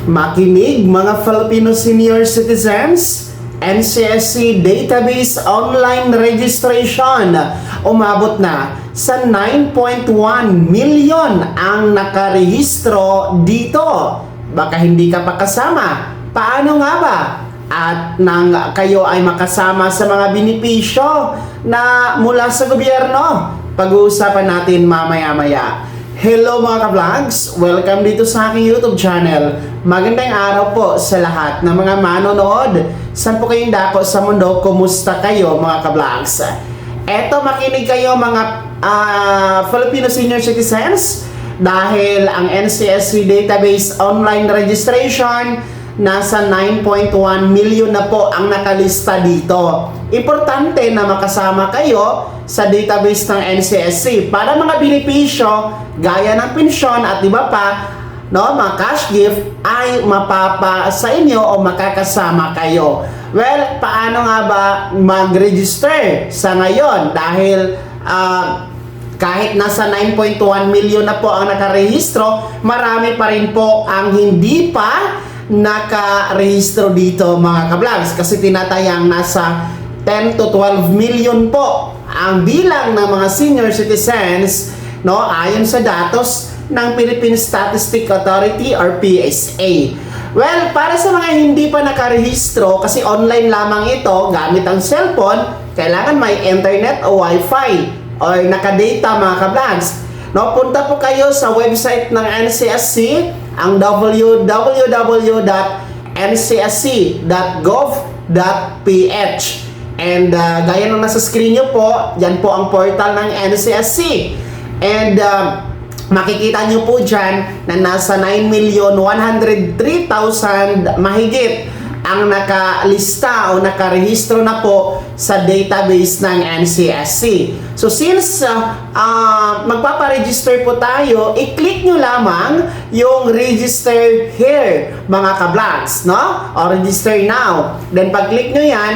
Makinig mga Filipino senior citizens, NCSC Database Online Registration umabot na sa 9.1 million ang nakarehistro dito. Baka hindi ka pa kasama. Paano nga ba? At nang kayo ay makasama sa mga benepisyo na mula sa gobyerno, pag-uusapan natin mamaya-maya. Hello mga ka-vlogs! Welcome dito sa aking YouTube channel. Magandang araw po sa lahat ng mga manonood. Saan po kayong dako sa mundo? Kumusta kayo mga ka-vlogs? Eto, makinig kayo mga Filipino senior citizens dahil ang NCSC Database Online Registration nasa 9.1 million na po ang nakalista dito. Importante na makasama kayo sa database ng NCSC para mga benepisyo gaya ng pensyon at iba pa, no, mga cash gift ay mapapa sa inyo o makakasama kayo. Well, paano nga ba mag-register sa ngayon? Dahil kahit nasa 9.1 million na po ang nakarehistro, marami pa rin po ang hindi pa nakarehistro dito mga ka-vlogs, kasi tinatayang nasa 10 to 12 million po ang bilang ng mga senior citizens, no, ayon sa datos ng Philippine Statistics Authority or PSA. Well, para sa mga hindi pa nakarehistro, kasi online lamang ito gamit ang cellphone, kailangan may internet o wifi or nakadata mga ka-vlogs. No, punta po kayo sa website ng NCSC, ang www.ncsc.gov.ph. And gaya ng nasa screen nyo po, yan po ang portal ng NCSC. And makikita nyo po dyan na nasa 9,103,000 mahigit ang nakalista o nakarehistro na po sa database ng NCSC. So since magpaparegister po tayo, i-click nyo lamang yung register here mga ka-vlogs, no? O register now. Then pag-click nyo yan,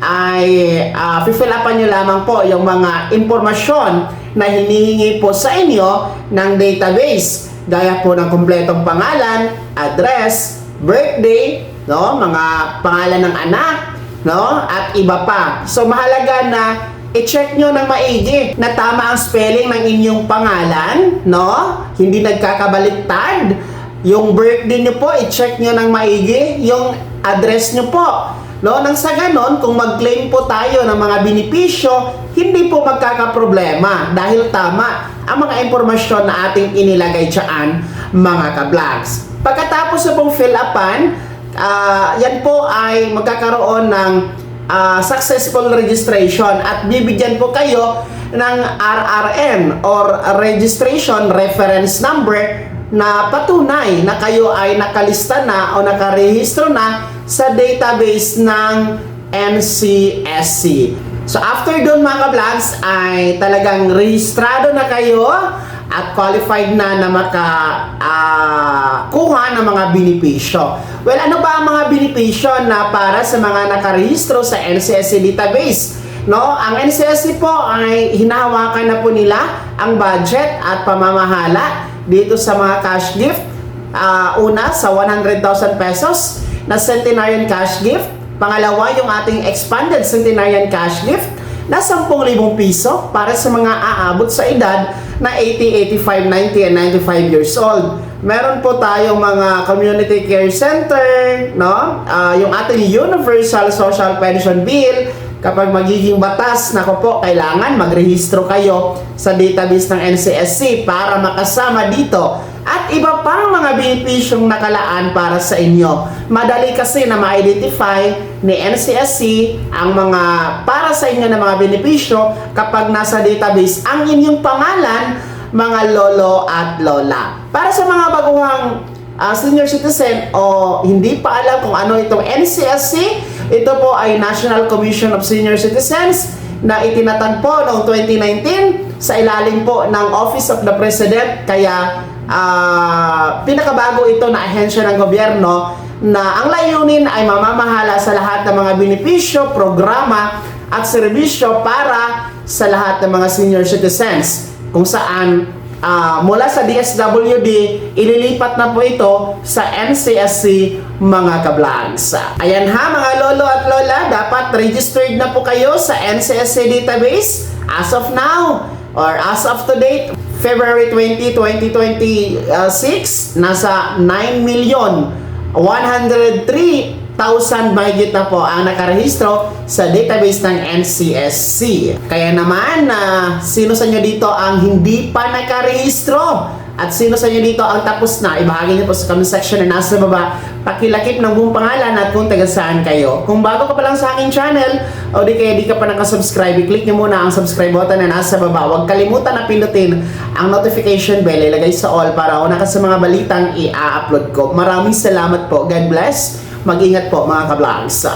ay fill upan nyo lamang po yung mga impormasyon na hinihingi po sa inyo ng database. Gaya po ng kumpletong pangalan, address, birthday, no, mga pangalan ng anak, no, at iba pa. So mahalaga na i-check nyo ng maigi na tama ang spelling ng inyong pangalan, no, hindi nagkakabaliktad. Yung birthday nyo po, i-check nyo ng maigi. Yung address nyo po, no, nang sa ganon, kung mag-claim po tayo ng mga benepisyo, hindi po magkakaproblema dahil tama ang mga impormasyon na ating inilagay dyan mga ka-vlogs. Pagkatapos na pong fill upan, yan po ay magkakaroon ng successful registration at bibigyan po kayo ng RRN or Registration Reference Number na patunay na kayo ay nakalista na o nakarehistro na sa database ng NCSC. So after doon mga ka-vlogs ay talagang rehistrado na kayo at qualified na makakuha ng mga benepisyo. Well, ano ba ang mga benepisyo na para sa mga nakarehistro sa NCSC database? No, ang NCSC po ay hinahawakan na po nila ang budget at pamamahala dito sa mga cash gift. Una sa 100,000 pesos na centenarian cash gift. Pangalawa, yung ating expanded centenarian cash gift na 10,000 piso para sa mga aabot sa edad na 80, 85, 90, and 95 years old. Meron po tayong mga community care center, no? Yung ating Universal Social Pension Bill, kapag magiging batas, nako po, kailangan magrehistro kayo sa database ng NCSC para makasama dito. At iba pang mga benepisyong nakalaan para sa inyo. Madali kasi na ma-identify ni NCSC ang mga para sa inyo na mga benepisyo kapag nasa database ang inyong pangalan, mga lolo at lola. Para sa mga baguhang senior citizen o hindi pa alam kung ano itong NCSC, ito po ay National Commission of Senior Citizens na itinatagpo noong 2019 sa ilalim po ng Office of the President. Kaya pinakabago ito na ahensya ng gobyerno na ang layunin ay mamamahala sa lahat ng mga benepisyo, programa at serbisyo para sa lahat ng mga senior citizens, kung saan mula sa DSWD, ililipat na po ito sa NCSC mga ka-vlogs. Ayan ha mga lolo at lola, dapat registered na po kayo sa NCSC database as of now or as of today, February 20, 2026, nasa 9,103,000 mahigit na po ang nakarehistro sa database ng NCSC. Kaya naman, sino sa inyo dito ang hindi pa nakarehistro? At sino sa inyo dito ang tapos na? Ibahagi niyo po sa comment section na nasa baba. Pakilakip ng buong pangalan at kung taga saan kayo. Kung bago ka pa lang sa aking channel, o di kaya di ka pa nakasubscribe, i-click niyo muna ang subscribe button na nasa baba. Huwag kalimutan na pindutin ang notification bell, ilagay sa all para una ka sa mga balitang i-upload ko. Maraming salamat po. God bless. Mag-ingat po mga ka-vlogs.